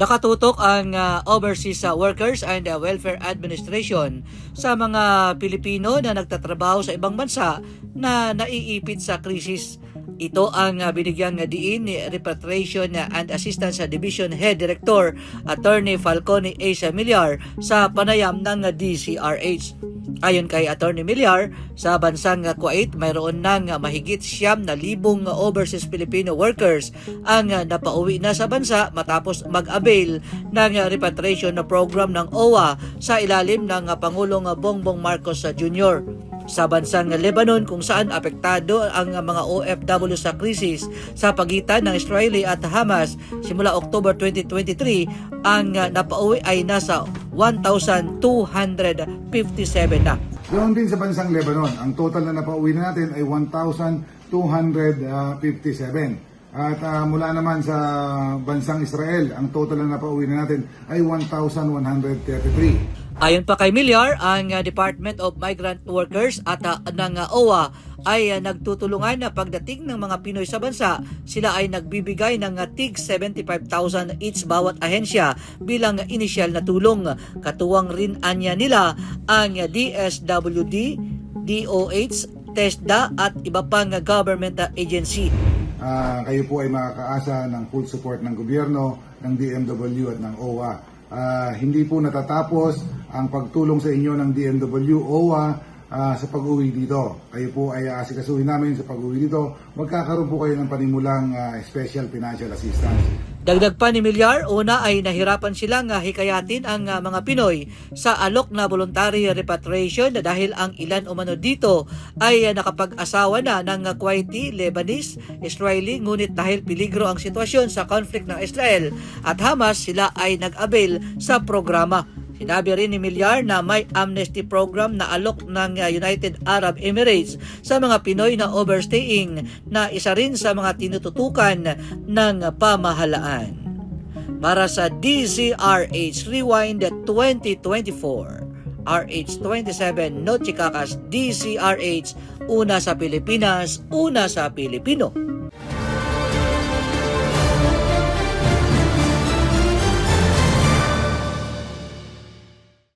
Nakatutok ang Overseas Workers and Welfare Administration sa mga Pilipino na nagtatrabaho sa ibang bansa na naiipit sa krisis. Ito ang binigyang diin ni Repatriation and Assistance Division Head Director Attorney Falcone A. Millar sa panayam ng DCRH. Ayon kay Attorney Millar, sa bansang Kuwait mayroon nang mahigit 9,000 overseas Filipino workers ang napauwi na sa bansa matapos mag-avail ng repatriation program ng OWA sa ilalim ng Pangulong Bongbong Marcos Jr. Sa bansang Lebanon kung saan apektado ang mga OFW sa krisis sa pagitan ng Israeli at Hamas simula October 2023, ang napauwi ay nasa 1,257 na. Doon din sa bansang Lebanon, ang total na napauwi na natin ay 1,257. At mula naman sa bansang Israel, ang total na napauwi na natin ay 1,133. Ayon pa kay Millar, ang Department of Migrant Workers at ng OWA ay nagtutulungan na pagdating ng mga Pinoy sa bansa. Sila ay nagbibigay ng tig 75,000 each bawat ahensya bilang inisyal na tulong. Katuwang rin anya nila ang DSWD, DOH, TESDA at iba pang government agency. Kayo po ay makakaasa ng full support ng gobyerno, ng DMW at ng OWA. Hindi po natatapos ang pagtulong sa inyo ng DMW, OWA sa pag-uwi dito. Kayo po ay asikasuhin namin sa pag-uwi dito. Magkakaroon po kayo ng panimulang special financial assistance. Dagdag pa ni Millar, una ay nahirapan silang hikayatin ang mga Pinoy sa alok na voluntary repatriation dahil ang ilan umano dito ay nakapag-asawa na ng Kuwaiti, Lebanese, Israeli, ngunit dahil peligro ang sitwasyon sa conflict ng Israel at Hamas, sila ay nag-avail sa programa. Sinabi rin ni Millar na may amnesty program na alok ng United Arab Emirates sa mga Pinoy na overstaying na isa rin sa mga tinututukan ng pamahalaan. Para sa DCRH Rewind 2024, RH27 Noche Kakas, DCRH, una sa Pilipinas, una sa Pilipino.